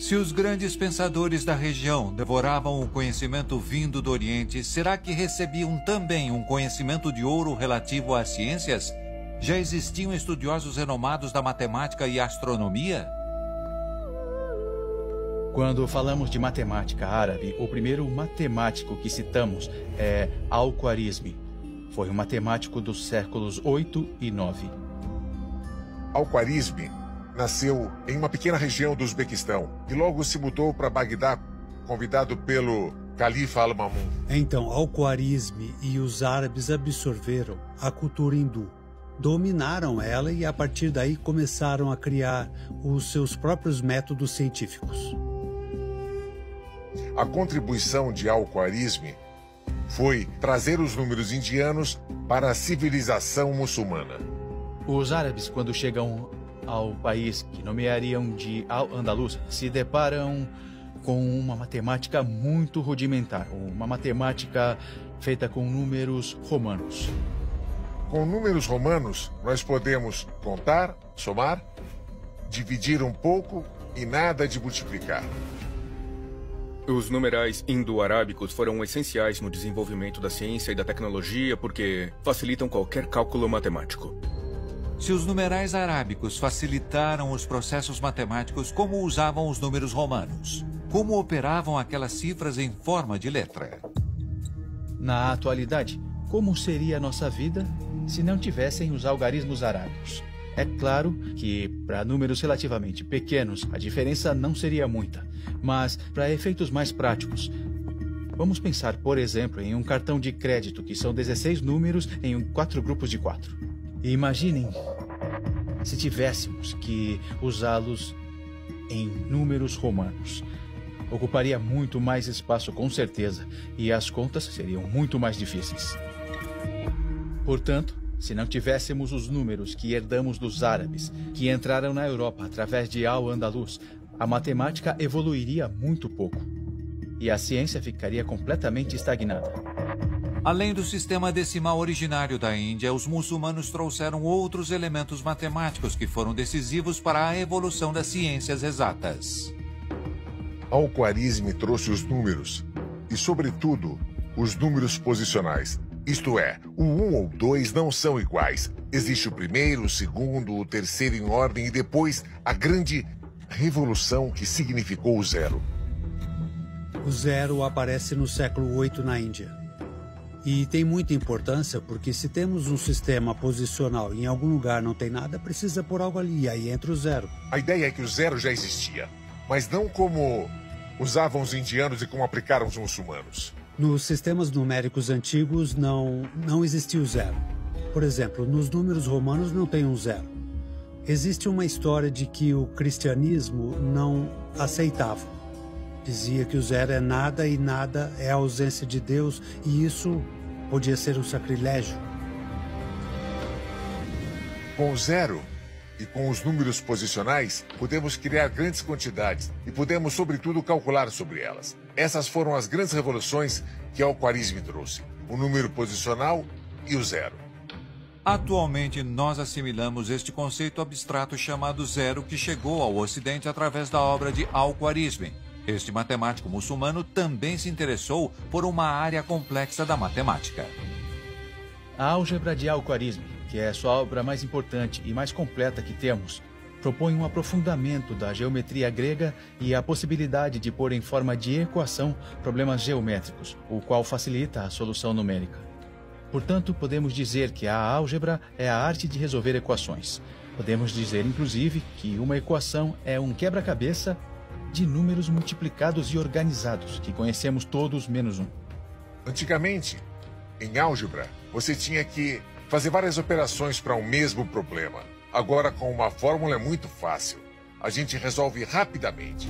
Se os grandes pensadores da região devoravam o conhecimento vindo do Oriente, será que recebiam também um conhecimento de ouro relativo às ciências? Já existiam estudiosos renomados da matemática e astronomia? Quando falamos de matemática árabe, o primeiro matemático que citamos é Al-Khwarizmi. Foi um matemático dos séculos 8 e 9. Al-Khwarizmi nasceu em uma pequena região do Uzbequistão e logo se mudou para Bagdá, convidado pelo califa Al-Mamun. Então, Al-Khwarizmi e os árabes absorveram a cultura hindu, dominaram ela e a partir daí começaram a criar os seus próprios métodos científicos. A contribuição de Al-Khwarizmi foi trazer os números indianos para a civilização muçulmana. Os árabes, quando chegam ao país que nomeariam de Al-Andalus, se deparam com uma matemática muito rudimentar, uma matemática feita com números romanos. Com números romanos, nós podemos contar, somar, dividir um pouco e nada de multiplicar. Os numerais indo-arábicos foram essenciais no desenvolvimento da ciência e da tecnologia porque facilitam qualquer cálculo matemático. Se os numerais arábicos facilitaram os processos matemáticos, como usavam os números romanos? Como operavam aquelas cifras em forma de letra? Na atualidade, como seria a nossa vida se não tivessem os algarismos arábicos? É claro que, para números relativamente pequenos, a diferença não seria muita. Mas, para efeitos mais práticos, vamos pensar, por exemplo, em um cartão de crédito, que são 16 números em 4 grupos de 4. E imaginem se tivéssemos que usá-los em números romanos. Ocuparia muito mais espaço, com certeza, e as contas seriam muito mais difíceis. Portanto, se não tivéssemos os números que herdamos dos árabes, que entraram na Europa através de Al-Andalus, a matemática evoluiria muito pouco. E a ciência ficaria completamente estagnada. Além do sistema decimal originário da Índia, os muçulmanos trouxeram outros elementos matemáticos que foram decisivos para a evolução das ciências exatas. Al-Khwarizmi trouxe os números e, sobretudo, os números posicionais. Isto é, o 1 ou 2 não são iguais. Existe o primeiro, o segundo, o terceiro em ordem e depois a grande revolução que significou o zero. O zero aparece no século 8 na Índia. E tem muita importância porque se temos um sistema posicional e em algum lugar não tem nada, precisa pôr algo ali, e aí entra o zero. A ideia é que o zero já existia, mas não como usavam os indianos e como aplicaram os muçulmanos. Nos sistemas numéricos antigos não existia o zero. Por exemplo, nos números romanos não tem um zero. Existe uma história de que o cristianismo não aceitava. Dizia que o zero é nada e nada é a ausência de Deus, e isso podia ser um sacrilégio. Com o zero e com os números posicionais, podemos criar grandes quantidades e podemos, sobretudo, calcular sobre elas. Essas foram as grandes revoluções que Al-Khwarizmi trouxe: o número posicional e o zero. Atualmente, nós assimilamos este conceito abstrato chamado zero, que chegou ao Ocidente através da obra de Al-Khwarizmi. Este matemático muçulmano também se interessou por uma área complexa da matemática. A álgebra de Al-Khwarizmi, que é sua obra mais importante e mais completa que temos, propõe um aprofundamento da geometria grega e a possibilidade de pôr em forma de equação problemas geométricos, o qual facilita a solução numérica. Portanto, podemos dizer que a álgebra é a arte de resolver equações. Podemos dizer, inclusive, que uma equação é um quebra-cabeça de números multiplicados e organizados, que conhecemos todos menos um. Antigamente, em álgebra, você tinha que fazer várias operações para um mesmo problema. Agora, com uma fórmula é muito fácil. A gente resolve rapidamente.